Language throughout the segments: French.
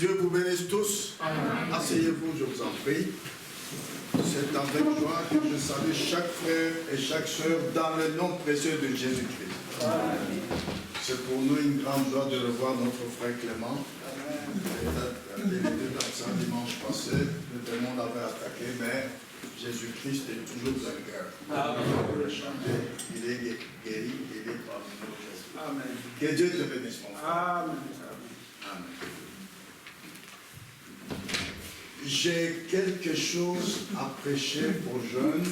Dieu vous bénisse tous. Asseyez-vous, je vous en prie. C'est avec joie que je salue chaque frère et chaque sœur dans le nom précieux de Jésus-Christ. C'est pour nous une grande joie de revoir notre frère Clément. Il était absent dimanche passé, le démon l'avait attaqué, mais Jésus-Christ est toujours vainqueur. Il est guéri, il est parmi nous aujourd'hui. Que Dieu te bénisse, mon frère. Amen. J'ai quelque chose à prêcher aux jeunes.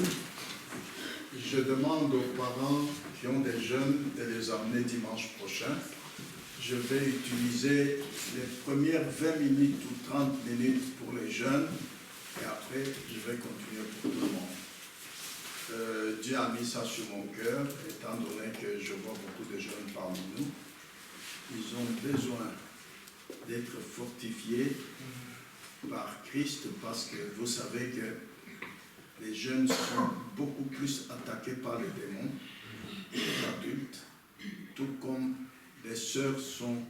Je demande aux parents qui ont des jeunes de les emmener dimanche prochain. Je vais utiliser les premières 20 minutes ou 30 minutes pour les jeunes et après je vais continuer pour tout le monde. Dieu a mis ça sur mon cœur, étant donné que je vois beaucoup de jeunes parmi nous. Ils ont besoin d'être fortifiés par Christ, parce que vous savez que les jeunes sont beaucoup plus attaqués par les démons que les adultes, tout comme les sœurs sont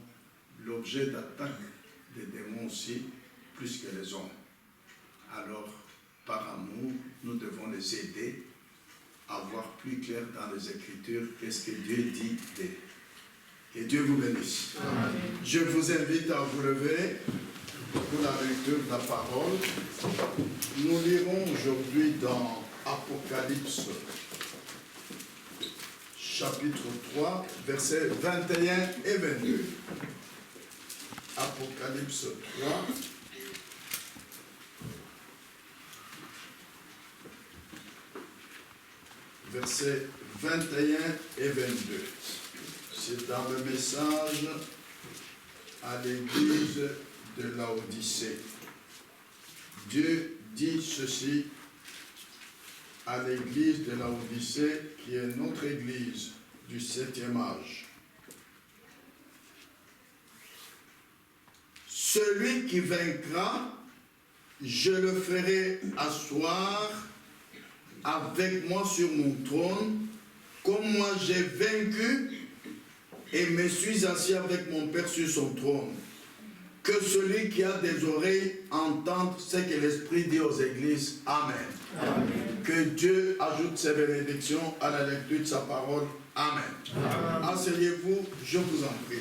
l'objet d'attaque des démons aussi, plus que les hommes. Alors, par amour, nous devons les aider à voir plus clair dans les Écritures qu'est-ce que Dieu dit d'eux. Que Dieu vous bénisse. Amen. Je vous invite à vous lever pour la lecture de la parole. Nous lirons aujourd'hui dans Apocalypse, chapitre 3, versets 21 et 22. Apocalypse 3, versets 21 et 22. C'est dans le message à l'église de Laodicée. Dieu dit ceci à l'église de Laodicée, qui est notre église du 7e âge. Celui qui vaincra, je le ferai asseoir avec moi sur mon trône, comme moi j'ai vaincu et me suis assis avec mon Père sur son trône. Que celui qui a des oreilles entende ce que l'Esprit dit aux églises. Amen. Amen. Que Dieu ajoute ses bénédictions à la lecture de sa parole. Amen. Amen. Asseyez-vous, je vous en prie.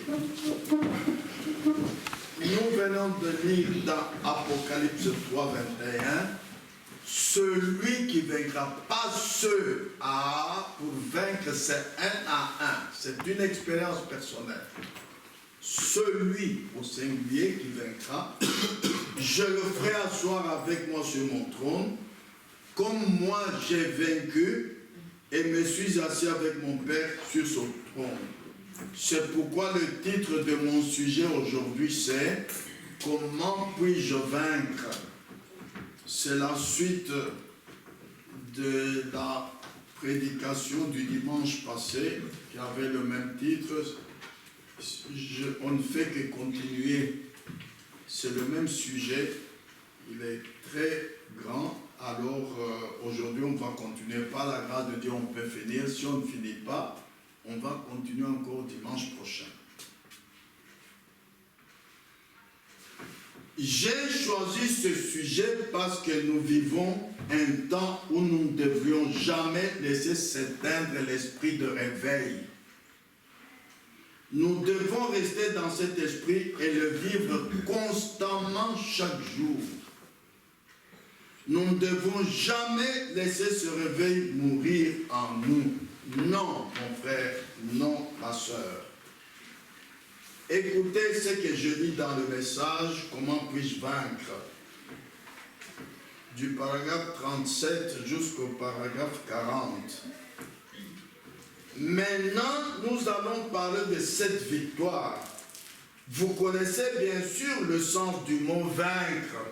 Nous venons de lire dans Apocalypse 3, 21. Celui qui vaincra, pas ceux à pour vaincre, c'est un à un. C'est une expérience personnelle. Celui au singulier qui vaincra, je le ferai asseoir avec moi sur mon trône, comme moi j'ai vaincu et me suis assis avec mon Père sur son trône. C'est pourquoi le titre de mon sujet aujourd'hui c'est « Comment puis-je vaincre ?» C'est la suite de la prédication du dimanche passé qui avait le même titre. On ne fait que continuer. C'est le même sujet. Il est très grand. Alors aujourd'hui, on va continuer. Par la grâce de Dieu, on peut finir. Si on ne finit pas, on va continuer encore dimanche prochain. J'ai choisi ce sujet parce que nous vivons un temps où nous ne devrions jamais laisser s'éteindre l'esprit de réveil. Nous devons rester dans cet esprit et le vivre constamment chaque jour. Nous ne devons jamais laisser ce réveil mourir en nous. Non, mon frère, non, ma soeur. Écoutez ce que je lis dans le message, comment puis-je vaincre? Du paragraphe 37 jusqu'au paragraphe 40. Maintenant, nous allons parler de cette victoire. Vous connaissez bien sûr le sens du mot vaincre.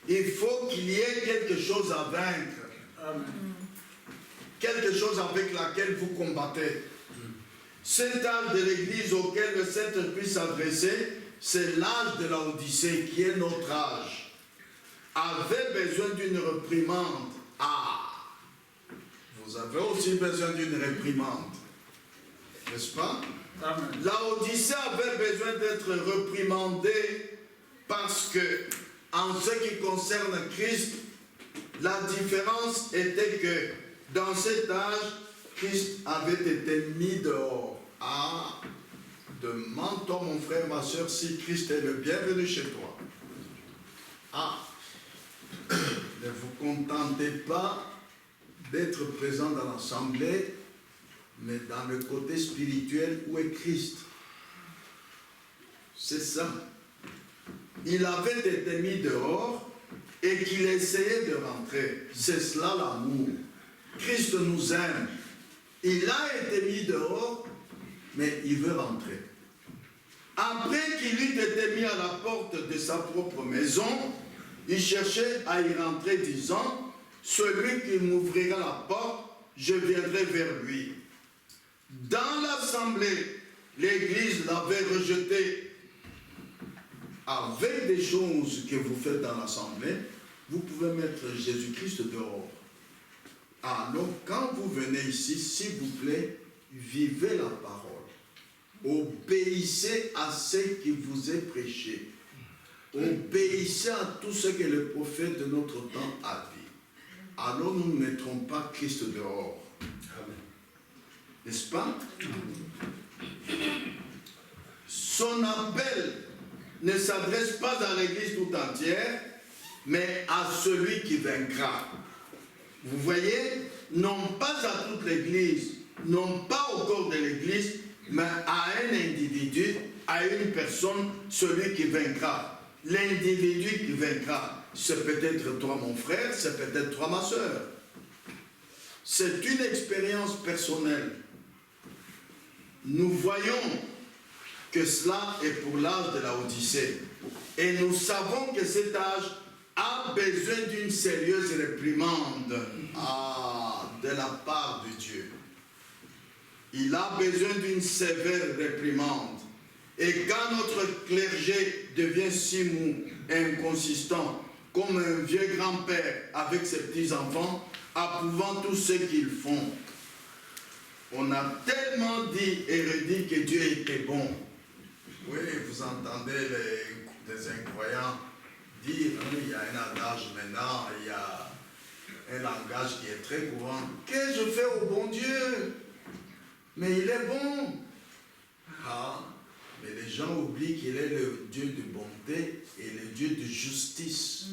Il faut qu'il y ait quelque chose à vaincre. Amen. Quelque chose avec laquelle vous combattez. Cet âge de l'Église auquel le Saint-Esprit s'adressait, c'est l'âge de l'Odyssée qui est notre âge. Avait besoin d'une réprimande. Ah! Vous avez aussi besoin d'une réprimande. N'est-ce pas? Amen. La Odyssée avait besoin d'être réprimandée Parce que, en ce qui concerne Christ, la différence était que dans cet âge, Christ avait été mis dehors. Ah, demande-toi, mon frère, ma soeur, si Christ est le bienvenu chez toi. Ah, ne vous contentez pas d'être présent dans l'assemblée, mais dans le côté spirituel, où est Christ? C'est ça. Il avait été mis dehors et qu'il essayait de rentrer. C'est cela l'amour. Christ nous aime. Il a été mis dehors, mais il veut rentrer. Après qu'il eût été mis à la porte de sa propre maison, il cherchait à y rentrer, disant, « Celui qui m'ouvrira la porte, je viendrai vers lui. » Dans l'assemblée, l'Église l'avait rejeté. Avec des choses que vous faites dans l'assemblée, vous pouvez mettre Jésus-Christ dehors. Alors, quand vous venez ici, s'il vous plaît, vivez la parole. Obéissez à ce qui vous est prêché. Obéissez à tout ce que le prophète de notre temps a dit. Alors, nous ne mettrons pas Christ dehors. N'est-ce pas? Son appel ne s'adresse pas à l'Église tout entière, mais à celui qui vaincra. Vous voyez, non pas à toute l'Église, non pas au corps de l'Église, mais à un individu, à une personne, celui qui vaincra. L'individu qui vaincra, c'est peut-être toi mon frère, c'est peut-être toi ma soeur. C'est une expérience personnelle. Nous voyons que cela est pour l'âge de la Odyssée. Et nous savons que cet âge a besoin d'une sérieuse réprimande de la part de Dieu. Il a besoin d'une sévère réprimande. Et quand notre clergé devient si mou, inconsistant, comme un vieux grand-père avec ses petits-enfants, approuvant tout ce qu'ils font, on a tellement dit et redit que Dieu était bon. Oui, vous entendez les incroyants dire, il y a un adage maintenant, il y a un langage qui est très courant. Qu'est-ce que je fais au bon Dieu? Mais il est bon. Ah, mais les gens oublient qu'il est le Dieu de bonté et le Dieu de justice.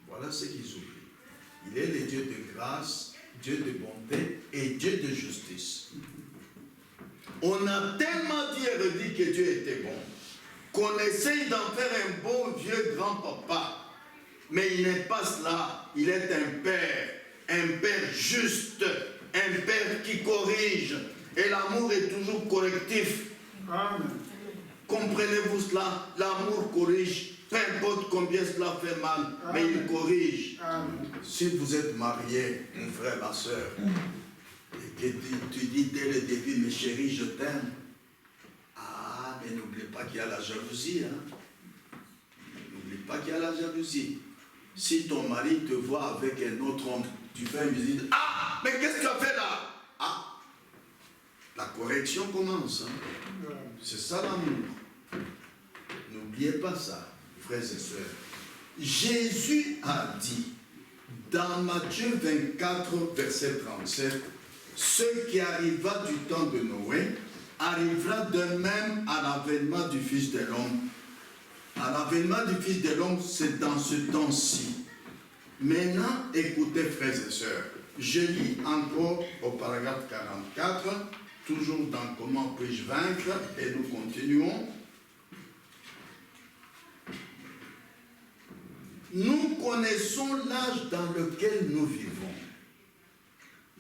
Voilà ce qu'ils oublient. Il est le Dieu de grâce, Dieu de bonté et Dieu de justice. On a tellement dit et redit que Dieu était bon, qu'on essaye d'en faire un beau vieux grand-papa. Mais il n'est pas cela. Il est un père juste, un père qui corrige. Et l'amour est toujours correctif. Amen. Comprenez-vous cela? L'amour corrige. Peu importe combien cela fait mal, amen, mais il corrige. Amen. Si vous êtes marié, mon frère, ma soeur, et que tu dis dès le début, mes chéris, je t'aime. Ah, mais n'oublie pas qu'il y a la jalousie. Hein? N'oublie pas qu'il y a la jalousie. Si ton mari te voit avec un autre homme, tu fais une visite. Ah, mais qu'est-ce que tu as fait là? Ah, la correction commence. Hein? C'est ça l'amour. N'oubliez pas ça, frères et sœurs. Jésus a dit, dans Matthieu 24, verset 37, ce qui arriva du temps de Noé arrivera de même à l'avènement du Fils de l'homme. À l'avènement du Fils de l'homme, c'est dans ce temps-ci. Maintenant, écoutez, frères et sœurs. Je lis encore au paragraphe 44, toujours dans Comment puis-je vaincre, et nous continuons. Nous connaissons l'âge dans lequel nous vivons.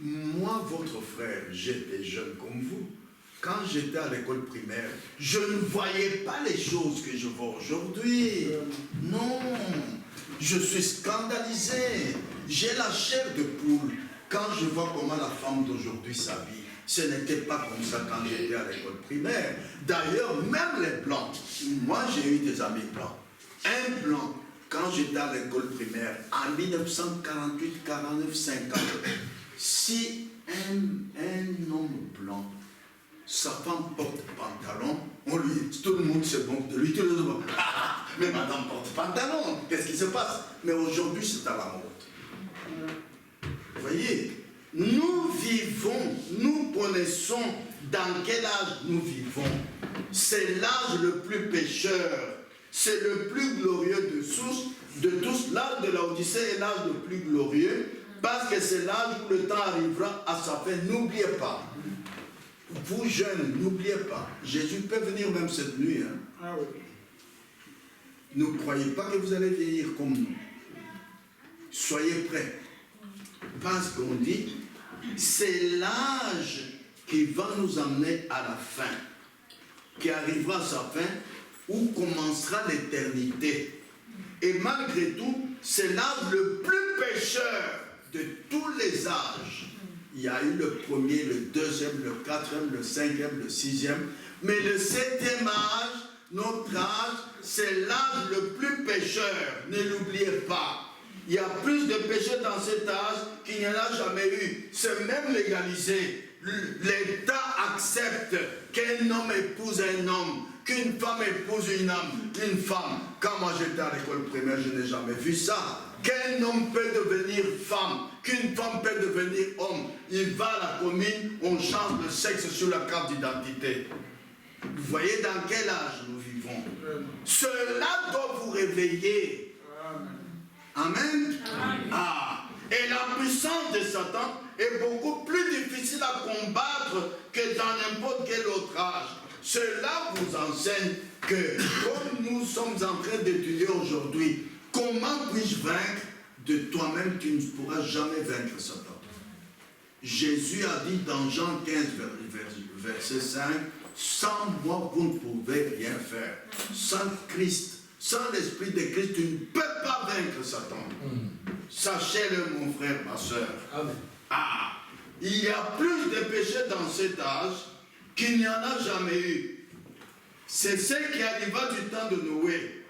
Moi, votre frère, j'étais jeune comme vous. Quand j'étais à l'école primaire, je ne voyais pas les choses que je vois aujourd'hui. Non, je suis scandalisé. J'ai la chair de poule quand je vois comment la femme d'aujourd'hui s'habille. Ce n'était pas comme ça quand j'étais à l'école primaire. D'ailleurs, même les blancs, moi j'ai eu des amis blancs. Un blanc, quand j'étais à l'école primaire, en 1948, 49, 50, si un homme blanc sa femme porte pantalon, tout le monde se moque de lui, tout le monde dit, ah, mais madame porte pantalon, qu'est-ce qui se passe? Mais aujourd'hui, c'est à la mode. Vous voyez, nous vivons, nous connaissons dans quel âge nous vivons. C'est l'âge le plus pécheur, c'est le plus glorieux de tous. L'âge de l'Odyssée est l'âge le plus glorieux, parce que c'est l'âge où le temps arrivera à sa fin. N'oubliez pas. Vous jeunes, n'oubliez pas, Jésus peut venir même cette nuit. Hein. Ah oui. Ne croyez pas que vous allez vieillir comme nous. Soyez prêts. Parce qu'on dit, c'est l'âge qui va nous emmener à la fin, qui arrivera à sa fin, où commencera l'éternité. Et malgré tout, c'est l'âge le plus pécheur de tous les âges. Il y a eu le premier, le deuxième, le quatrième, le cinquième, le sixième. Mais le septième âge, notre âge, c'est l'âge le plus pécheur. Ne l'oubliez pas. Il y a plus de péchés dans cet âge qu'il n'y en a jamais eu. C'est même légalisé. L'État accepte qu'un homme épouse un homme, qu'une femme épouse une femme. Quand moi j'étais à l'école primaire, je n'ai jamais vu ça. Qu'un homme peut devenir femme, qu'une femme peut devenir homme. Il va à la commune, on change le sexe sur la carte d'identité. Vous voyez dans quel âge nous vivons. Cela doit vous réveiller. Amen. Amen. Ah. Et la puissance de Satan est beaucoup plus difficile à combattre que dans n'importe quel autre âge. Cela vous enseigne que, comme nous sommes en train d'étudier aujourd'hui, comment puis-je vaincre? De toi-même, tu ne pourras jamais vaincre Satan. Jésus a dit dans Jean 15, verset 5, sans moi, vous ne pouvez rien faire. Sans Christ, sans l'Esprit de Christ, tu ne peux pas vaincre Satan. Sachez-le, mon frère, ma soeur. Amen. Ah, il y a plus de péchés dans cet âge qu'il n'y en a jamais eu. C'est ce qui arriva du temps de Noé.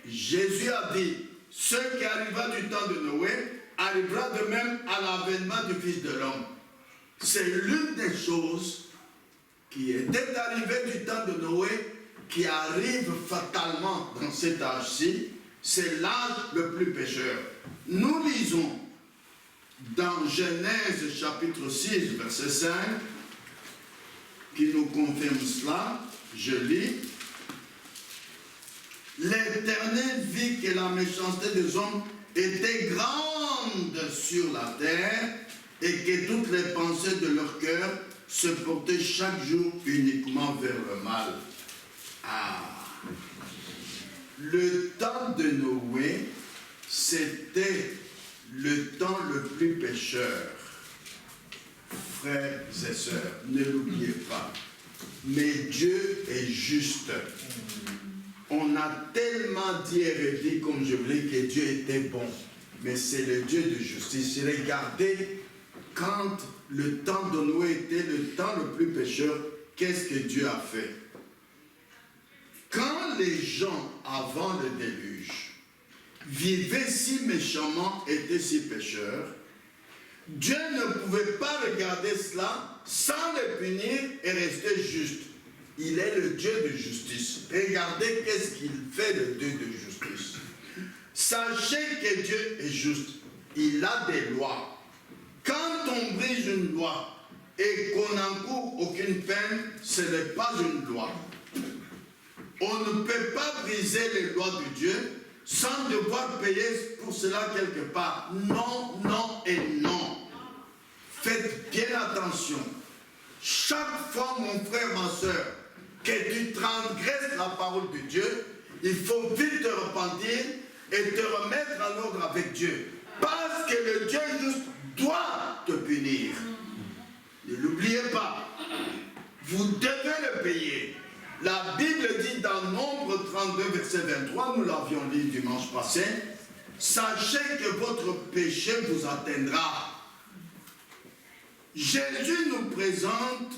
Jésus a dit, ce qui arriva du temps de Noé arrivera de même à l'avènement du Fils de l'homme. C'est l'une des choses qui était arrivée du temps de Noé qui arrive fatalement dans cet âge-ci. C'est l'âge le plus pécheur. Nous lisons dans Genèse chapitre 6, verset 5, qui nous confirme cela. Je lis. L'Éternel vit que la méchanceté des hommes était grande sur la terre et que toutes les pensées de leur cœur se portaient chaque jour uniquement vers le mal. Ah. Le temps de Noé, c'était le temps le plus pécheur. Frères et sœurs, ne l'oubliez pas. Mais Dieu est juste. On a tellement dit et redit, comme je voulais, que Dieu était bon. Mais c'est le Dieu de justice. Regardez, quand le temps de Noé était le temps le plus pécheur, qu'est-ce que Dieu a fait? Quand les gens, avant le déluge, vivaient si méchamment, étaient si pécheurs, Dieu ne pouvait pas regarder cela sans les punir et rester juste. Il est le Dieu de justice. Regardez qu'est-ce qu'il fait, le Dieu de justice. Sachez que Dieu est juste. Il a des lois. Quand on brise une loi et qu'on n'encourt aucune peine, ce n'est pas une loi. On ne peut pas briser les lois de Dieu sans devoir payer pour cela quelque part. Non, non et non. Faites bien attention. Chaque fois, mon frère, ma soeur, que tu transgresses la parole de Dieu, il faut vite te repentir et te remettre en ordre avec Dieu. Parce que le Dieu juste doit te punir. Ne l'oubliez pas. Vous devez le payer. La Bible dit dans Nombre 32, verset 23, nous l'avions lu dimanche passé, sachez que votre péché vous atteindra. Jésus nous présente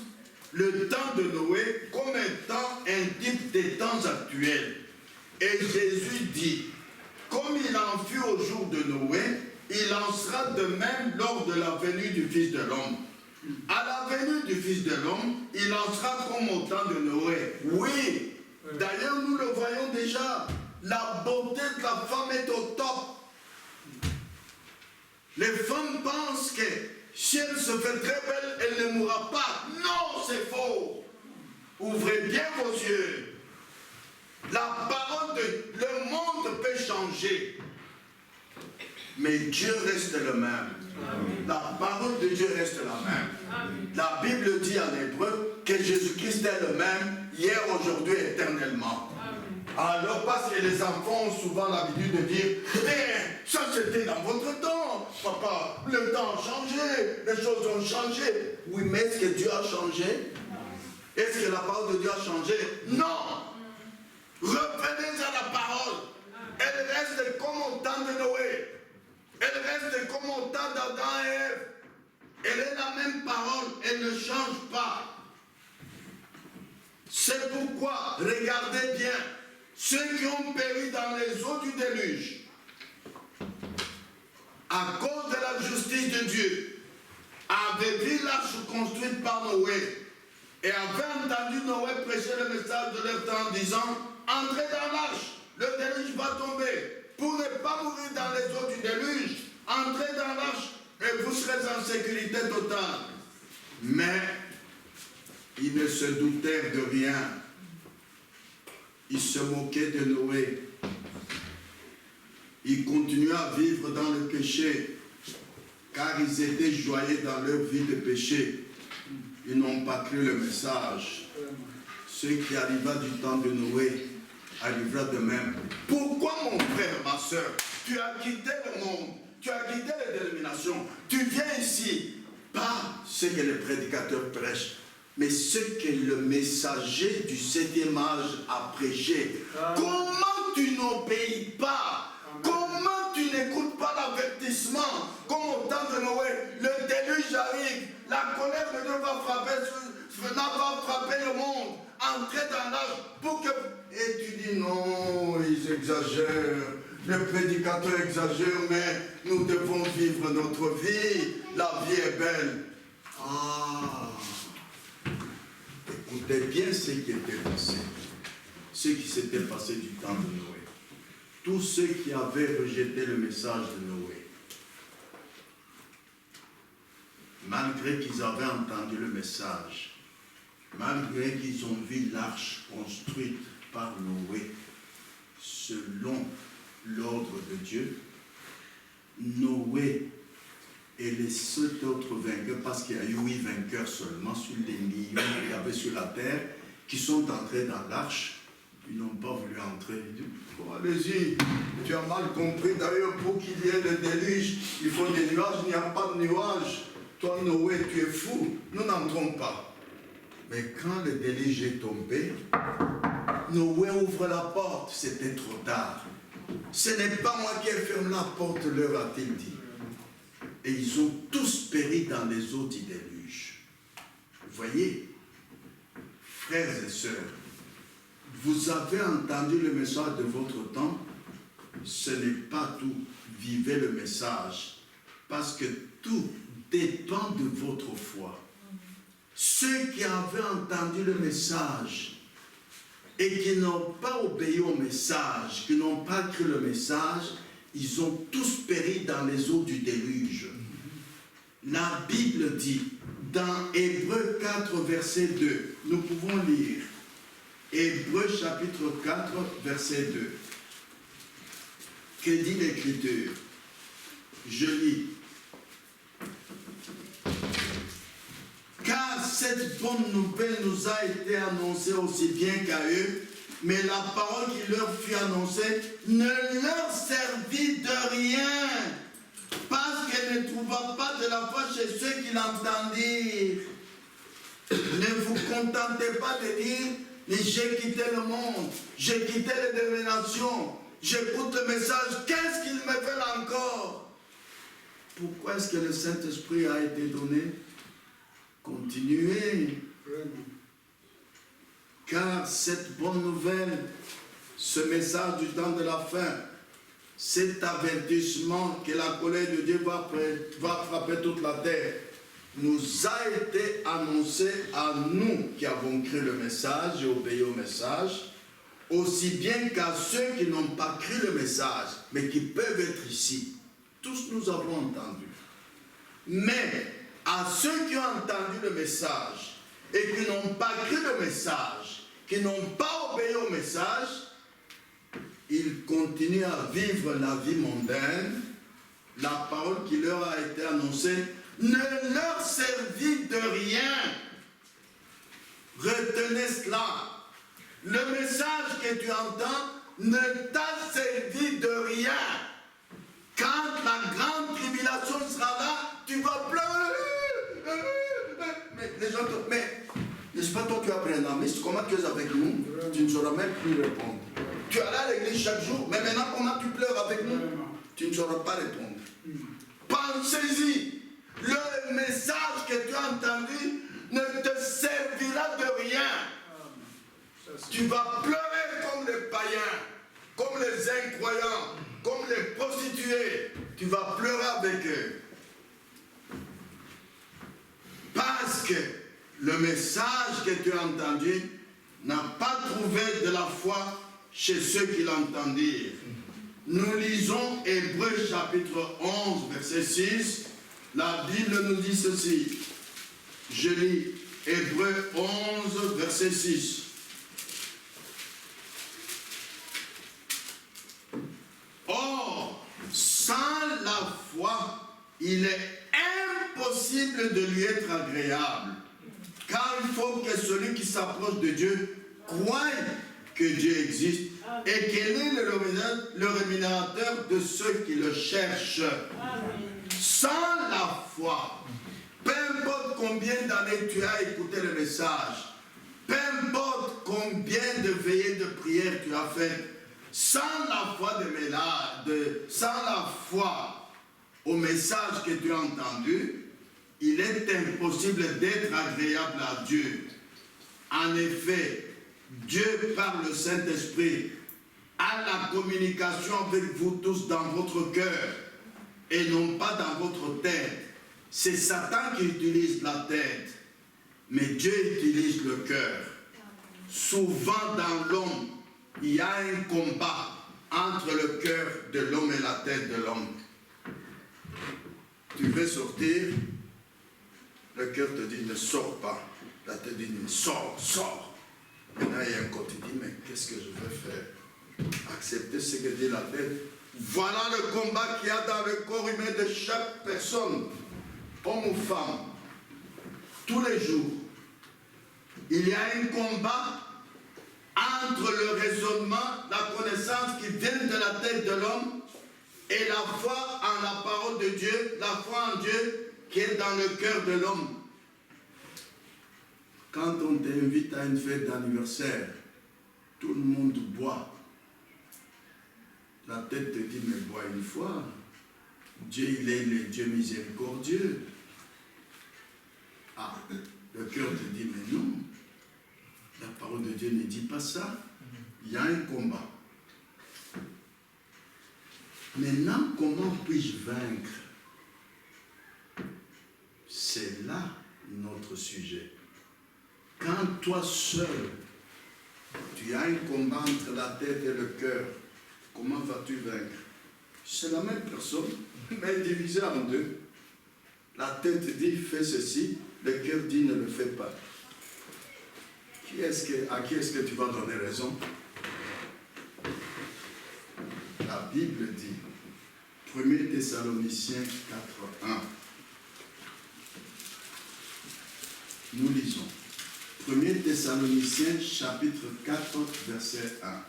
le temps de Noé comme étant un type des temps actuels. Et Jésus dit, comme il en fut au jour de Noé, il en sera de même lors de la venue du Fils de l'homme. À la venue du Fils de l'homme, il en sera comme au temps de Noé. Oui, d'ailleurs nous le voyons déjà. La beauté de la femme est au top. Les femmes pensent que si elle se fait très belle, elle ne mourra pas. Non, c'est faux. Ouvrez bien vos yeux. La parole de le monde peut changer, mais Dieu reste le même. La parole de Dieu reste la même. La Bible dit en hébreu que Jésus-Christ est le même, hier, aujourd'hui, éternellement. Alors, parce que les enfants ont souvent l'habitude de dire, eh, ça c'était dans votre temps, papa, le temps a changé, les choses ont changé. Oui, mais est-ce que Dieu a changé? Est-ce que la parole de Dieu a changé? Non! Revenez à la parole. Elle reste comme au temps de Noé. Elle reste comme au temps d'Adam et Ève. Elle est la même parole, elle ne change pas. C'est pourquoi, regardez bien, ceux qui ont péri dans les eaux du déluge, à cause de la justice de Dieu, avaient vu l'arche construite par Noé et avaient entendu Noé prêcher le message de leur temps en disant, entrez dans l'arche, le déluge va tomber. Pour ne pas mourir dans les eaux du déluge, entrez dans l'arche et vous serez en sécurité totale. Mais ils ne se doutèrent de rien. Ils se moquaient de Noé. Ils continuaient à vivre dans le péché, car ils étaient joyeux dans leur vie de péché. Ils n'ont pas cru le message. Ce qui arriva du temps de Noé arrivera de même. Pourquoi, mon frère, ma soeur, tu as quitté le monde, tu as quitté les dénominations, tu viens ici, pas ce que les prédicateurs prêchent, mais ce que le messager du 7e âge a prêché. Comment tu n'obéis pas? Comment tu n'écoutes pas l'avertissement? Comme au temps de Noé, le déluge arrive, la colère de Dieu va frapper le monde. Entrez dans l'âge pour que... Et tu dis non, ils exagèrent. Les prédicateurs exagèrent, mais nous devons vivre notre vie. La vie est belle. Ah! Écoutez bien ce qui était passé. Ce qui s'était passé du temps de Noé. Tous ceux qui avaient rejeté le message de Noé, malgré qu'ils avaient entendu le message, malgré qu'ils ont vu l'arche construite par Noé, selon l'ordre de Dieu, Noé et les 7 autres vainqueurs, parce qu'il y a eu 8 vainqueurs seulement sur les millions qu'il y avait sur la terre, qui sont entrés dans l'arche, ils n'ont pas voulu entrer. Ils disent, bon, allez-y, tu as mal compris. D'ailleurs, pour qu'il y ait le déluge, il faut des nuages, il n'y a pas de nuages. Toi, Noé, tu es fou, nous n'entrons pas. Mais quand le déluge est tombé, Noé ouvre la porte, c'était trop tard. Ce n'est pas moi qui ai fermé la porte, leur a-t-il dit. Et ils ont tous péri dans les eaux du déluge. Vous voyez, frères et sœurs, vous avez entendu le message de votre temps, ce n'est pas tout. Vivez le message, parce que tout dépend de votre foi. Ceux qui avaient entendu le message et qui n'ont pas obéi au message, qui n'ont pas cru le message, ils ont tous péri dans les eaux du déluge. La Bible dit, dans Hébreux 4, verset 2, nous pouvons lire, Hébreux chapitre 4, verset 2. Que dit l'Écriture? Je lis. Car cette bonne nouvelle nous a été annoncée aussi bien qu'à eux, mais la parole qui leur fut annoncée ne leur servit de rien, parce qu'elle ne trouva pas de la foi chez ceux qui l'entendirent. Ne vous contentez pas de dire, mais j'ai quitté le monde, j'ai quitté les dénominations, j'écoute le message, qu'est-ce qu'ils me veulent encore? Pourquoi est-ce que le Saint-Esprit a été donné? Continuez. Car cette bonne nouvelle, ce message du temps de la fin, cet avertissement que la colère de Dieu va frapper toute la terre, nous a été annoncé à nous qui avons cru le message et obéi au message, aussi bien qu'à ceux qui n'ont pas cru le message, mais qui peuvent être ici. Tous nous avons entendu. Mais à ceux qui ont entendu le message et qui n'ont pas cru le message, qui n'ont pas obéi au message, ils continuent à vivre la vie mondaine. La parole qui leur a été annoncée ne leur servit de rien. Retenez cela. Le message que tu entends ne t'a servi de rien. Quand la grande tribulation sera là, tu vas pleurer. Mais les gens te... Mais n'est-ce pas toi, tu as pris un ami, comment tu es avec nous? Tu ne sauras même plus répondre. Tu allais à l'église chaque jour, mais maintenant comment tu pleures avec nous? Tu ne sauras pas répondre. Pensez-y. Le message que tu as entendu ne te servira de rien. Tu vas pleurer comme les païens, comme les incroyants, comme les prostituées. Tu vas pleurer avec eux. Parce que le message que tu as entendu n'a pas trouvé de la foi chez ceux qui l'entendirent. Nous lisons Hébreux chapitre 11, verset 6. La Bible nous dit ceci. Je lis Hébreux 11, verset 6. Or, sans la foi, il est impossible de lui être agréable. Car il faut que celui qui s'approche de Dieu croie que Dieu existe et qu'il est le rémunérateur de ceux qui le cherchent. Amen. Sans la foi, peu importe combien d'années tu as écouté le message, peu importe combien de veillées de prière tu as faites, sans la foi sans la foi au message que tu as entendu, il est impossible d'être agréable à Dieu. En effet, Dieu, par le Saint-Esprit, a la communication avec vous tous dans votre cœur et non pas dans votre tête. C'est Satan qui utilise la tête, mais Dieu utilise le cœur. Souvent dans l'homme, il y a un combat entre le cœur de l'homme et la tête de l'homme. Tu veux sortir, le cœur te dit ne sors pas. La tête dit sors, sors. Maintenant il y a un côté qui dit mais qu'est-ce que je vais faire? Accepter ce que dit la tête. Voilà le combat qu'il y a dans le corps humain de chaque personne, homme ou femme. Tous les jours, il y a un combat entre le raisonnement, la connaissance qui vient de la tête de l'homme et la foi en la parole de Dieu, la foi en Dieu qui est dans le cœur de l'homme. Quand on t'invite à une fête d'anniversaire, tout le monde boit. La tête te dit, mais bois une fois. Dieu, il est le Dieu miséricordieux. Ah, le cœur te dit, mais non. La parole de Dieu ne dit pas ça. Il y a un combat. Maintenant, comment puis-je vaincre? C'est là notre sujet. Quand toi seul, tu as un combat entre la tête et le cœur, comment vas-tu vaincre? C'est la même personne, mais divisée en deux. La tête dit fais ceci, le cœur dit ne le fais pas. À qui est-ce que tu vas donner raison? La Bible dit, 1 Thessaloniciens 4, 1. Nous lisons. 1 Thessaloniciens chapitre 4, verset 1.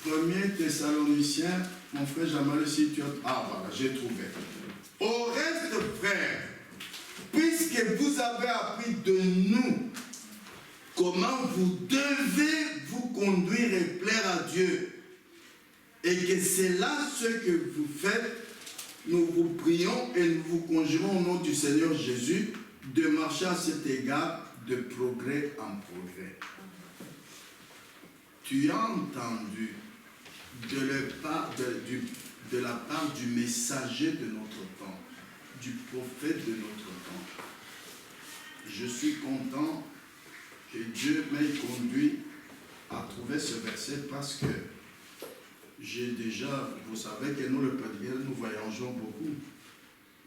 1 Thessaloniciens, mon frère Jamal, si tu as... Ah voilà, j'ai trouvé. Au reste, frères, puisque vous avez appris de nous comment vous devez vous conduire et plaire à Dieu, et que c'est là ce que vous faites, nous vous prions et nous vous conjurons au nom du Seigneur Jésus de marcher à cet égard de progrès en progrès. tu as entendu de la part du messager de notre temps, du prophète de notre temps. Je suis content que Dieu m'ait conduit à trouver ce verset parce que j'ai déjà, vous savez que nous le prédicateurs, nous voyageons beaucoup.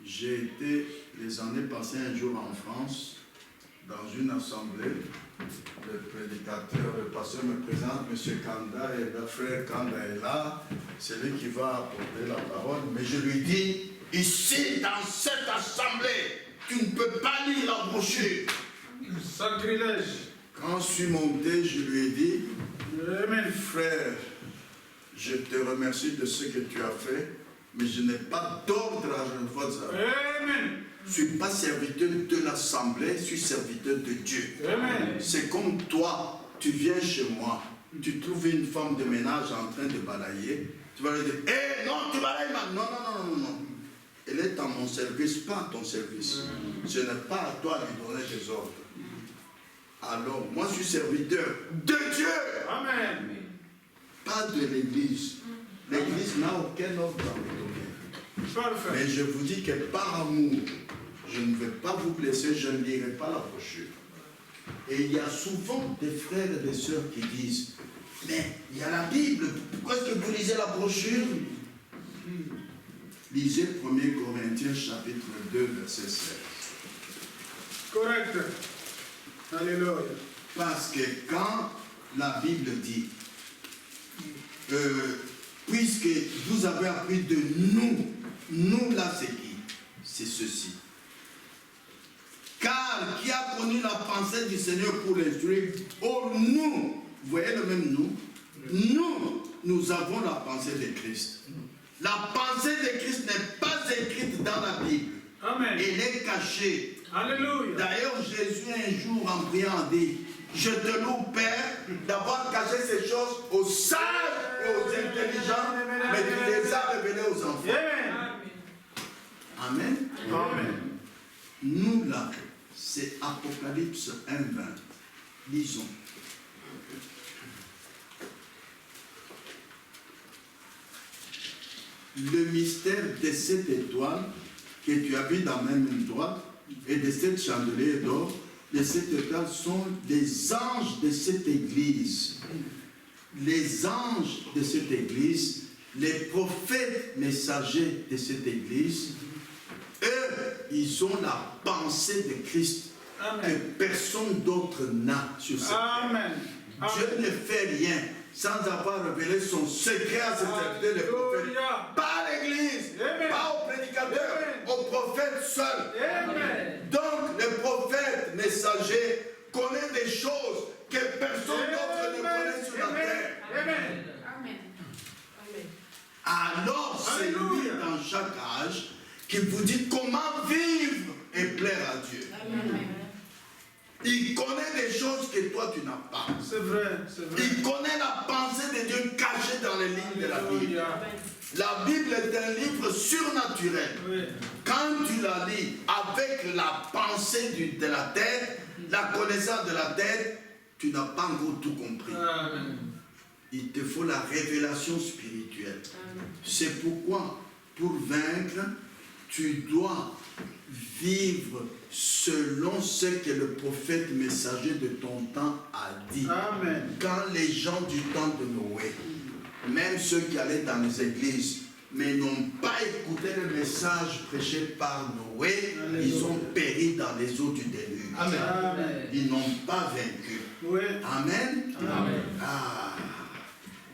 J'ai été les années passées un jour en France, dans une assemblée. Le prédicateur, le pasteur me présente, M. Kanda, et le frère Kanda est là, c'est lui qui va apporter la parole. Mais je lui dis, ici, dans cette assemblée, tu ne peux pas lire la brochure. Sacrilège. Quand je suis monté, je lui ai dit, Amen. frère, je te remercie de ce que tu as fait, mais je n'ai pas d'ordre à renouveler. Amen. Je ne suis pas serviteur de l'assemblée, je suis serviteur de Dieu. Amen. C'est comme toi, tu viens chez moi, tu trouves une femme de ménage en train de balayer, tu vas lui dire, hé, non, tu balayes mal. Non, non, non, non, non. Elle est à mon service, pas à ton service. Ce n'est pas à toi de lui donner des ordres. Alors, moi, je suis serviteur de Dieu. Amen. Pas de l'Église. L'Église n'a aucun ordre à me donner. Parfait. Mais je vous dis que par amour, je ne vais pas vous blesser, je ne lirai pas la brochure. Et il y a souvent des frères et des sœurs qui disent, mais il y a la Bible, pourquoi est-ce que vous lisez la brochure? Lisez 1 Corinthiens chapitre 2, verset 16. Correct. Alléluia. Parce que quand la Bible dit, puisque vous avez appris de nous là c'est qui? C'est ceci. Car qui a connu la pensée du Seigneur pour l'instruire? Oh nous, vous voyez le même nous? Nous avons la pensée de Christ. La pensée de Christ n'est pas écrite dans la Bible. Amen. Elle est cachée. Alléluia. D'ailleurs, Jésus un jour en priant a dit, je te loue Père d'avoir caché ces choses aux sages et aux intelligents, mais tu les as révélées aux enfants. Amen. Amen. Amen. Nous là, c'est Apocalypse 1:20. Lisons. Le mystère de cette étoile que tu as vu dans la même droite et de cette chandelier d'or, de cette étoile sont des anges de cette église. Les anges de cette église, les prophètes messagers de cette église, eux, ils ont la pensée de Christ. Amen. Que personne d'autre n'a sur cette terre. Amen. Dieu ne fait rien sans avoir révélé son secret à ses serviteurs, les prophètes. Alléluia. Pas à l'église, Amen. pas aux prédicateurs, Amen. aux prophètes seuls. Amen. Donc, le prophète messager connaît des choses que personne d'autre ne connaît sur la terre. Amen. Alors, c'est lui Alléluia. dans chaque âge qui vous dit comment vivre et plaire à Dieu. Il connaît des choses que toi tu n'as pas. C'est vrai, c'est vrai. Il connaît la pensée de Dieu cachée dans les lignes de la Bible. Alléluia. La Bible est un livre surnaturel. Oui. Quand tu la lis avec la pensée de la tête, la connaissance de la tête, tu n'as pas encore tout compris. Amen. Il te faut la révélation spirituelle. C'est pourquoi, pour vaincre, tu dois vivre selon ce que le prophète messager de ton temps a dit. Amen. Quand les gens du temps de Noé, même ceux qui allaient dans les églises, mais n'ont pas écouté le message prêché par Noé, Alléluia. ils ont péri dans les eaux du déluge. Amen. Ils n'ont pas vaincu. Oui. Amen. Amen. Ah.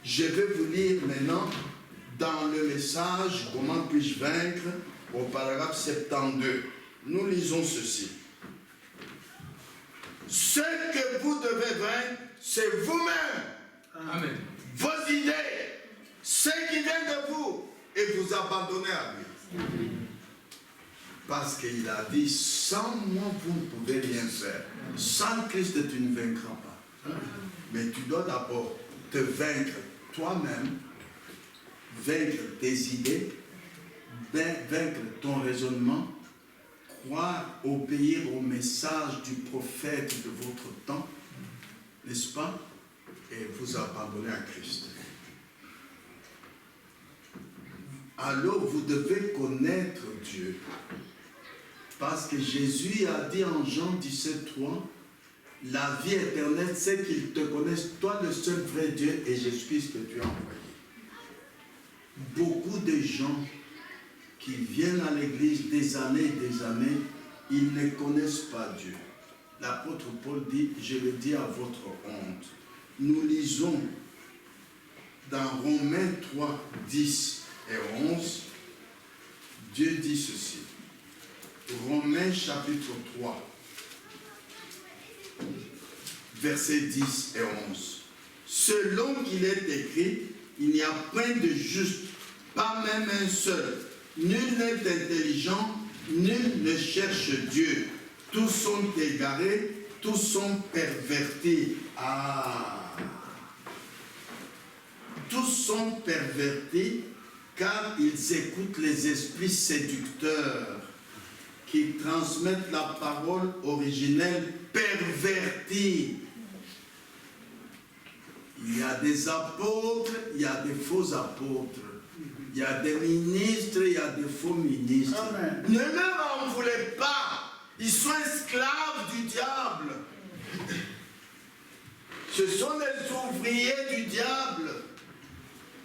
Je vais vous lire maintenant dans le message « Comment puis-je vaincre » au paragraphe 72. Nous lisons ceci. Ce que vous devez vaincre, c'est vous-même. Amen. Vos idées, ce qui vient de vous, et vous abandonner à lui. Parce qu'il a dit, sans moi, vous ne pouvez rien faire. Sans Christ, tu ne vaincras pas. Mais tu dois d'abord te vaincre toi-même, vaincre tes idées, vaincre ton raisonnement, croire, obéir au message du prophète de votre temps, n'est-ce pas? et vous abandonnez à Christ. Alors vous devez connaître Dieu. Parce que Jésus a dit en Jean 17,3, la vie éternelle, c'est qu'ils te connaissent, toi le seul vrai Dieu et Jésus-Christ que tu as envoyé. Beaucoup de gens qui viennent à l'église des années, ils ne connaissent pas Dieu. L'apôtre Paul dit, je le dis à votre honte. Nous lisons dans Romains 3, 10 et 11, Dieu dit ceci. Romains chapitre 3, versets 10 et 11. Selon qu'il est écrit, il n'y a point de juste, pas même un seul. Nul n'est intelligent, nul ne cherche Dieu. Tous sont égarés, tous sont pervertis. Ah! Tous sont pervertis car ils écoutent les esprits séducteurs qui transmettent la parole originelle pervertie. Il y a des apôtres, il y a des faux apôtres. Il y a des ministres, il y a des faux ministres. Amen. Ne leur en voulez pas. Ils sont esclaves du diable. Ce sont des ouvriers du diable.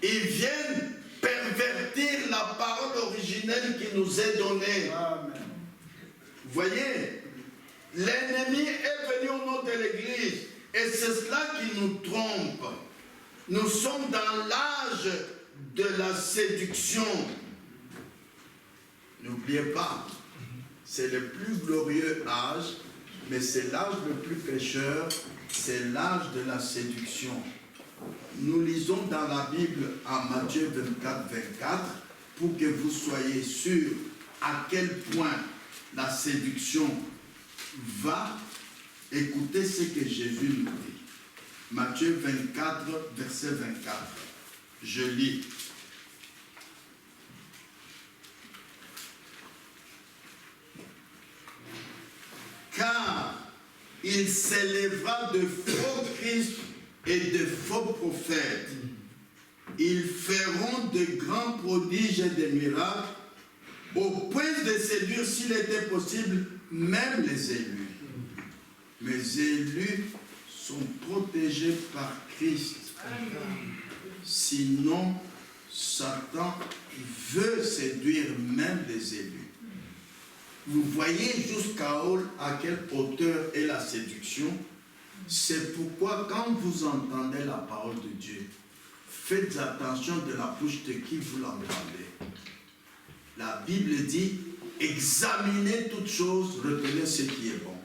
Ils viennent pervertir la parole originelle qui nous est donnée. Amen. Vous voyez, l'ennemi est venu au nom de l'Église et c'est cela qui nous trompe. Nous sommes dans l'âge de la séduction. N'oubliez pas, c'est le plus glorieux âge, mais c'est l'âge le plus pécheur, c'est l'âge de la séduction. Nous lisons dans la Bible en Matthieu 24, 24, pour que vous soyez sûrs à quel point la séduction va. Écoutez ce que Jésus nous dit. Matthieu 24, verset 24. Je lis. Car il s'élèvera de faux Christ et de faux prophètes. Ils feront de grands prodiges et des miracles, au point de séduire, s'il était possible, même les élus. Mais les élus sont protégés par Christ. Sinon, Satan veut séduire même les élus. Vous voyez à quelle hauteur est la séduction. C'est pourquoi quand vous entendez la parole de Dieu, faites attention de la bouche de qui vous l'entendez. La Bible dit, examinez toutes choses, retenez ce qui est bon.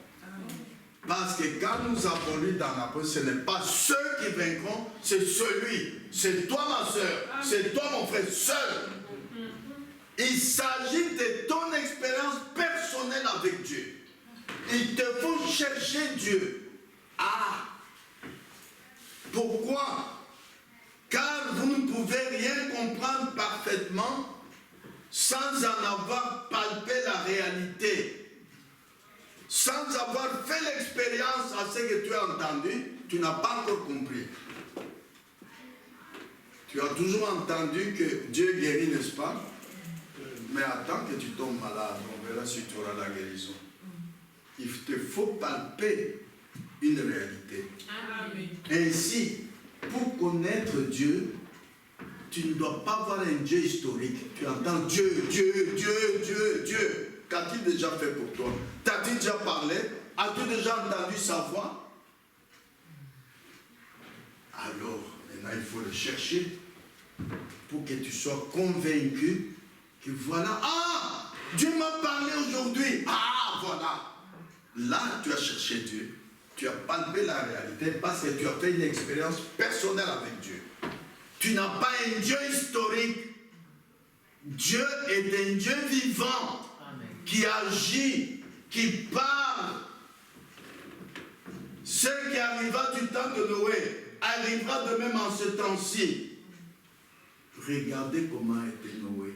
Parce que quand nous avons lu dans la parole, ce n'est pas ceux qui vaincront, c'est celui. C'est toi ma soeur, c'est toi mon frère, seul. Il s'agit de ton expérience personnelle avec Dieu. Il te faut chercher Dieu. Ah! Pourquoi? Car vous ne pouvez rien comprendre parfaitement sans en avoir palpé la réalité. Sans avoir fait l'expérience à ce que tu as entendu, tu n'as pas encore compris. Tu as toujours entendu que Dieu guérit, n'est-ce pas? Mais attends que tu tombes malade, on verra si tu auras la guérison. Il te faut palper une réalité. Amen. Ainsi, pour connaître Dieu, tu ne dois pas voir un Dieu historique. Tu entends Dieu, Dieu, Dieu, Dieu, Dieu. Qu'a-t-il déjà fait pour toi? T'as-tu déjà parlé? As-tu déjà entendu sa voix? Alors, maintenant, il faut le chercher pour que tu sois convaincu que voilà, ah, Dieu m'a parlé aujourd'hui. Ah, voilà. Là, tu as cherché Dieu. Tu as palpé la réalité parce que tu as fait une expérience personnelle avec Dieu. Tu n'as pas un Dieu historique. Dieu est un Dieu vivant. Amen. Qui agit, qui parle. Ce qui arriva du temps de Noé arrivera de même en ce temps-ci. Regardez comment était Noé.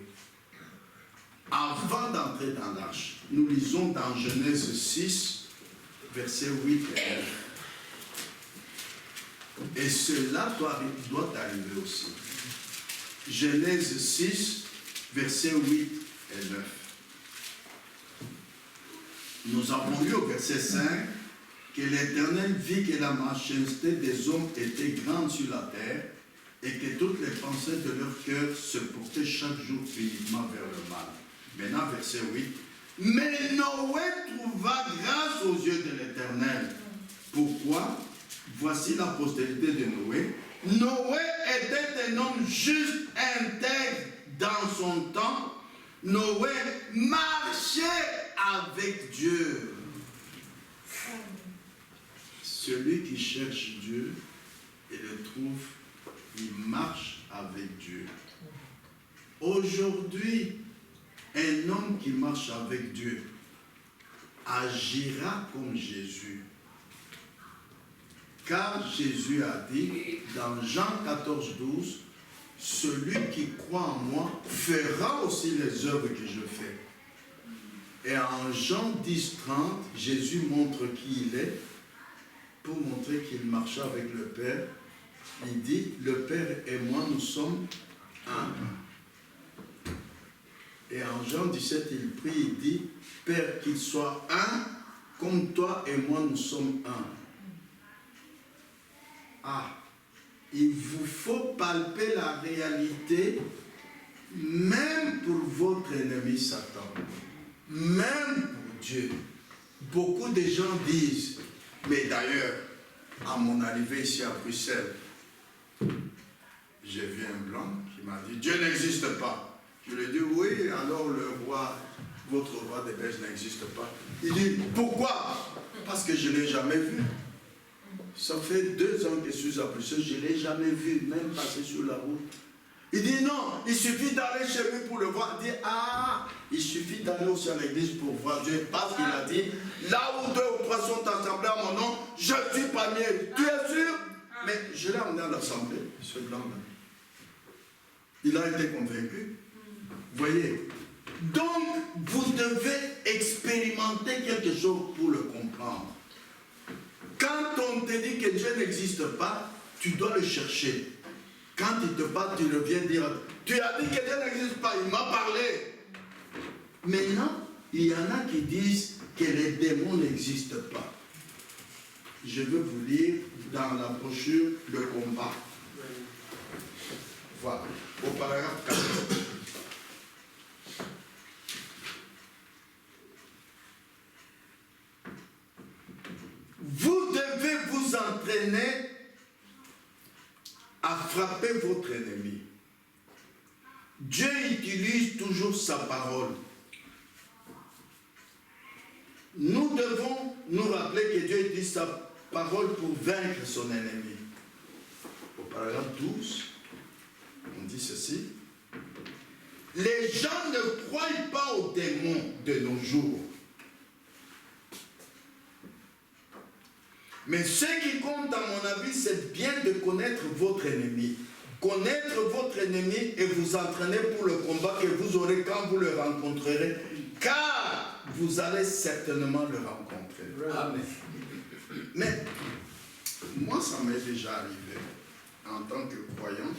Avant d'entrer dans l'arche, nous lisons dans Genèse 6, versets 8 et 9. Et cela doit arriver aussi. Genèse 6, versets 8 et 9. Nous avons lu au verset 5 que l'Éternel vit que la méchanceté des hommes était grande sur la terre et que toutes les pensées de leur cœur se portaient chaque jour uniquement vers le mal. Maintenant, verset 8. Mais Noé trouva grâce aux yeux de l'Éternel. Pourquoi? Voici la postérité de Noé. Noé était un homme juste, intègre dans son temps. Noé marchait avec Dieu. Celui qui cherche Dieu et le trouve, il marche avec Dieu. Aujourd'hui, un homme qui marche avec Dieu agira comme Jésus. Car Jésus a dit dans Jean 14, 12, celui qui croit en moi fera aussi les œuvres que je fais. Et en Jean 10, 30, Jésus montre qui il est pour montrer qu'il marchait avec le Père. Il dit, le Père et moi, nous sommes un. Et en Jean 17, il prie, il dit, Père, qu'il soit un, comme toi et moi, nous sommes un. Ah, il vous faut palper la réalité, même pour votre ennemi Satan, même pour Dieu. Beaucoup de gens disent, mais d'ailleurs, à mon arrivée ici à Bruxelles, j'ai vu un blanc qui m'a dit, Dieu n'existe pas. Je lui ai dit, oui, alors le roi, votre roi des Belges n'existe pas. Il dit, pourquoi? Parce que je ne l'ai jamais vu. Ça fait 2 ans que je suis à Bruxelles, je ne l'ai jamais vu, même passer sur la route. Il dit non, il suffit d'aller chez lui pour le voir. Il dit, ah, il suffit d'aller aussi à l'église pour voir Dieu. Parce qu'il a dit, là où 2 ou 3 sont assemblés à mon nom, je suis parmi eux. Tu es sûr? Mais je l'ai amené à l'assemblée, ce blanc-là. Il a été convaincu. Voyez. Donc, vous devez expérimenter quelque chose pour le comprendre. Quand on te dit que Dieu n'existe pas, tu dois le chercher. Quand il te parle, tu reviens dire, tu as dit que Dieu n'existe pas, il m'a parlé. Maintenant, il y en a qui disent que les démons n'existent pas. Je veux vous lire dans la brochure Le Combat. Voilà, au paragraphe 14. Vous devez vous entraîner à frapper votre ennemi. Dieu utilise toujours sa parole. Nous devons nous rappeler que Dieu utilise sa parole pour vaincre son ennemi. Au paragraphe 12, on dit ceci. Les gens ne croient pas aux démons de nos jours. Mais ce qui compte, à mon avis, c'est bien de connaître votre ennemi. Connaître votre ennemi et vous entraîner pour le combat que vous aurez quand vous le rencontrerez. Car vous allez certainement le rencontrer. Amen. Mais, moi, ça m'est déjà arrivé, en tant que croyant.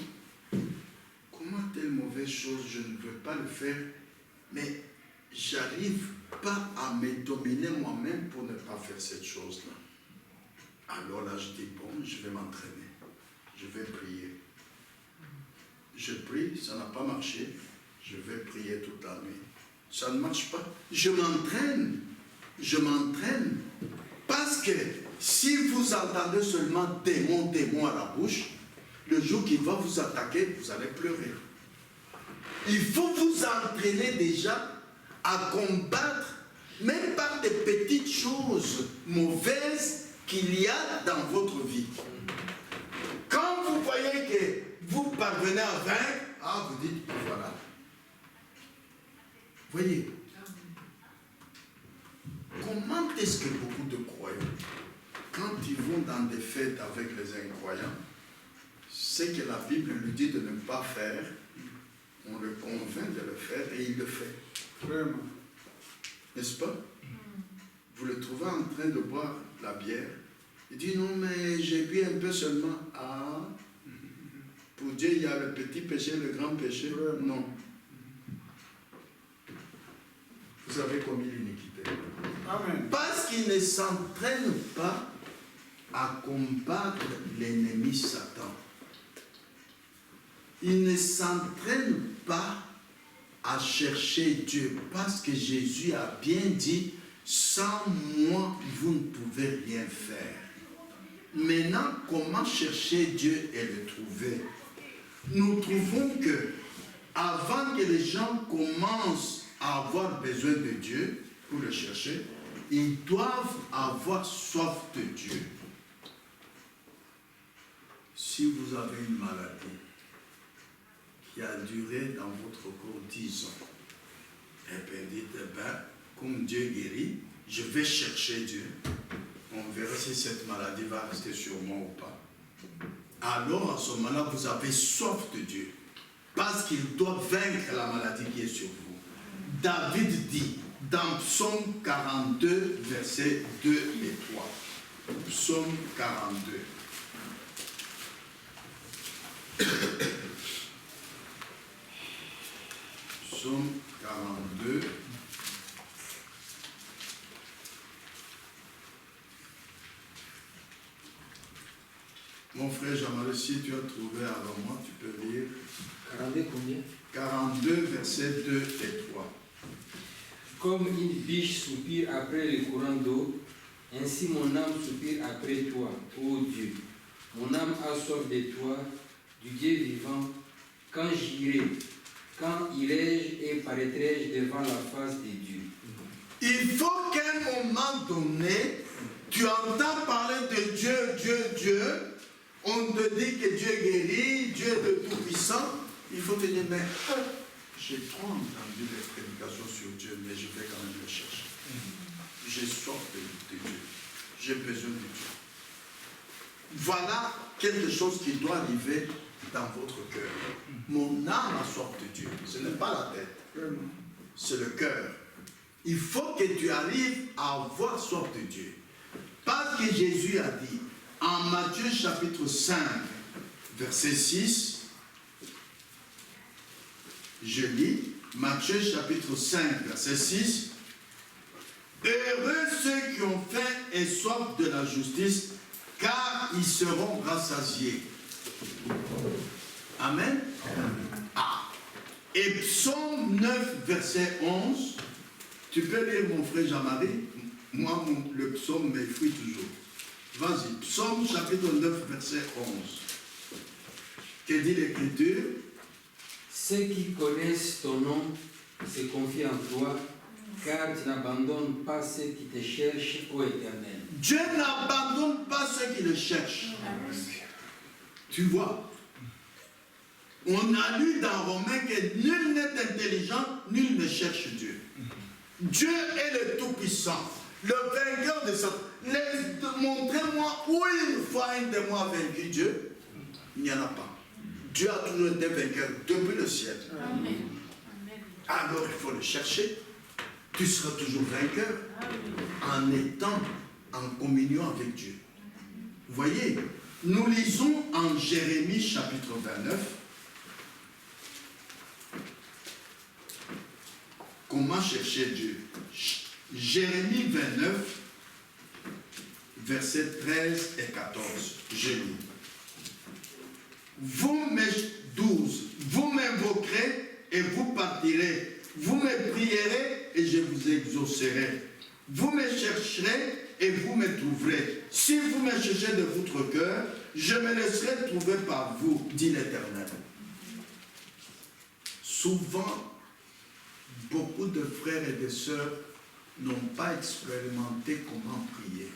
Comment telle mauvaise chose, je ne veux pas le faire, mais j'arrive pas à me dominer moi-même pour ne pas faire cette chose-là. Alors là, je dis, bon, je vais m'entraîner. Je vais prier. Je prie, ça n'a pas marché. Je vais prier toute la nuit. Ça ne marche pas. Je m'entraîne. Je m'entraîne. Parce que si vous entendez seulement démon, démon à la bouche, le jour qu'il va vous attaquer, vous allez pleurer. Il faut vous entraîner déjà à combattre, même par des petites choses mauvaises qu'il y a dans votre vie. Quand vous voyez que vous parvenez à vaincre, ah, vous dites, voilà. Voyez, comment est-ce que beaucoup de croyants, quand ils vont dans des fêtes avec les incroyants, c'est que la Bible lui dit de ne pas faire, on le convainc de le faire et il le fait. Vraiment. N'est-ce pas? Vous le trouvez en train de boire la bière Il dit non, mais j'ai bu un peu seulement. Ah, pour Dieu, il y a le petit péché, le grand péché. Non. Vous avez commis l'iniquité. Amen. Parce qu'il ne s'entraîne pas à combattre l'ennemi Satan. Il ne s'entraîne pas à chercher Dieu. Parce que Jésus a bien dit, sans moi, vous ne pouvez rien faire. Maintenant, comment chercher Dieu et le trouver? Nous trouvons que avant que les gens commencent à avoir besoin de Dieu pour le chercher, ils doivent avoir soif de Dieu. Si vous avez une maladie qui a duré dans votre corps 10 ans, et bien dites, eh ben, comme Dieu guérit, je vais chercher Dieu. On verra si cette maladie va rester sur moi ou pas. Alors à ce moment-là, vous avez soif de Dieu. Parce qu'il doit vaincre la maladie qui est sur vous. David dit dans Psaume 42, versets 2 et 3. Psaume 42. Psaume 42. Mon frère Jean-Marie, si tu as trouvé avant moi, tu peux lire. 42 combien? 42, versets 2 et 3. Comme une biche soupire après les courants d'eau, ainsi mon âme soupire après toi, ô Dieu. Mon âme a soif de toi, du Dieu vivant. Quand j'irai, quand irai-je et paraîtrai-je devant la face de Dieu? Il faut qu'à un moment donné, tu entends parler de Dieu, Dieu, Dieu. On te dit que Dieu guérit, Dieu est le Tout-Puissant. Il faut te dire, mais j'ai trop entendu les prédications sur Dieu, mais je vais quand même le chercher. J'ai soif de Dieu. J'ai besoin de Dieu. Voilà quelque chose qui doit arriver dans votre cœur. Mon âme a soif de Dieu. Ce n'est pas la tête. C'est le cœur. Il faut que tu arrives à avoir soif de Dieu. Parce que Jésus a dit, en Matthieu chapitre 5, verset 6, je lis, Matthieu chapitre 5, verset 6, heureux ceux qui ont faim et soif de la justice, car ils seront rassasiés. Amen. Ah. Et Psaume 9, verset 11, tu peux lire mon frère Jean-Marie, moi le psaume m'effraie toujours. Vas-y, Psaume chapitre 9, verset 11. Que dit l'Écriture? Ceux qui connaissent ton nom se confient en toi, car tu n'abandonnes pas ceux qui te cherchent, ô Éternel. Dieu n'abandonne pas ceux qui le cherchent. Tu vois, on a lu dans Romains que nul n'est intelligent, nul ne cherche Dieu. Dieu est le Tout-Puissant, le vainqueur de Satan. Montrez-moi où une fois un démon a vaincu Dieu. Il n'y en a pas. Dieu a toujours été vainqueur depuis le ciel. Amen. Alors il faut le chercher. Tu seras toujours vainqueur en étant en communion avec Dieu. Vous voyez, nous lisons en Jérémie chapitre 29 comment chercher Dieu. Jérémie 29, versets 13 et 14. Je lis. Vous m'invoquerez et vous partirez. Vous me prierez et je vous exaucerai. Vous me chercherez et vous me trouverez. Si vous me cherchez de votre cœur, je me laisserai trouver par vous, dit l'Éternel. Souvent, beaucoup de frères et de sœurs n'ont pas expérimenté comment prier.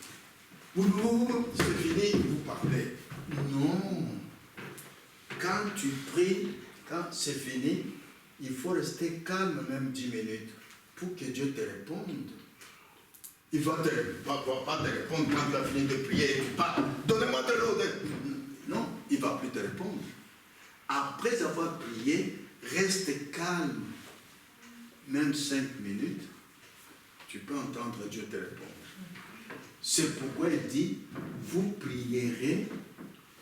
C'est fini, vous parlez. Non. Quand tu pries, quand c'est fini, il faut rester calme même 10 minutes pour que Dieu te réponde. Il va pas te répondre quand tu as fini de prier et tu parles. Donnez-moi de l'eau. Non, il ne va plus te répondre. Après avoir prié, reste calme. Même 5 minutes, tu peux entendre Dieu te répondre. C'est pourquoi il dit, vous prierez,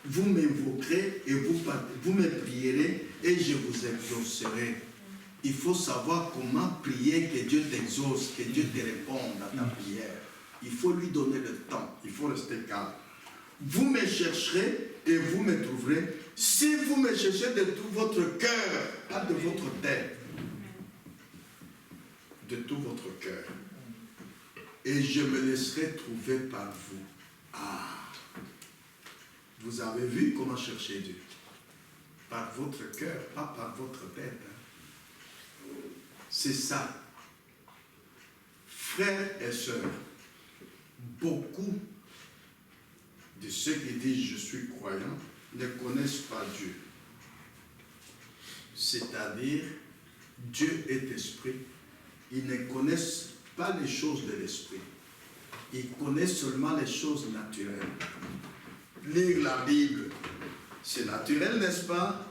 vous m'invoquerez et vous me prierez et je vous exaucerai. Il faut savoir comment prier, que Dieu t'exauce, que Dieu te réponde à ta prière. Il faut lui donner le temps, il faut rester calme. Vous me chercherez et vous me trouverez. Si vous me cherchez de tout votre cœur, pas de votre tête, de tout votre cœur, et je me laisserai trouver par vous. Ah, vous avez vu comment chercher Dieu? Par votre cœur, pas par votre tête. C'est ça. Frères et sœurs, beaucoup de ceux qui disent je suis croyant ne connaissent pas Dieu. C'est-à-dire, Dieu est esprit. Ils ne connaissent pas les choses de l'esprit. Ils connaissent seulement les choses naturelles. Lire la Bible, c'est naturel, n'est-ce pas?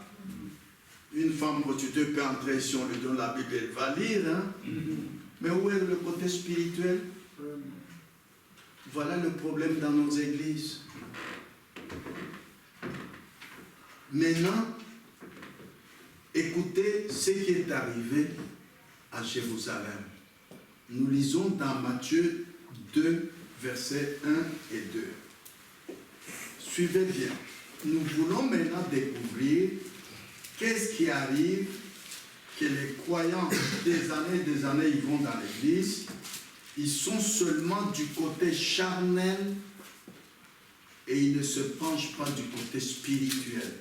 Une femme prostituée peut entrer, si on lui donne la Bible, elle va lire. Hein? Mais où est le côté spirituel? Voilà le problème dans nos églises. Maintenant, écoutez ce qui est arrivé à Jérusalem. Nous lisons dans Matthieu 2, versets 1 et 2. Suivez bien. Nous voulons maintenant découvrir qu'est-ce qui arrive, que les croyants des années, ils vont dans l'église, ils sont seulement du côté charnel et ils ne se penchent pas du côté spirituel.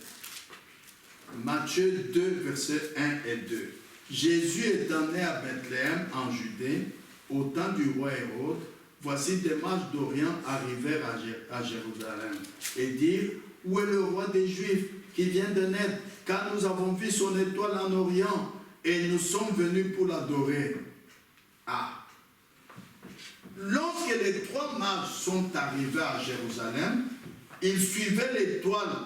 Matthieu 2, versets 1 et 2. Jésus étant né à Bethléem, en Judée, au temps du roi Hérode, voici des mages d'Orient arrivèrent à Jérusalem et dirent, où est le roi des Juifs qui vient de naître? Car nous avons vu son étoile en Orient et nous sommes venus pour l'adorer. Ah! Lorsque les trois mages sont arrivés à Jérusalem, ils suivaient l'étoile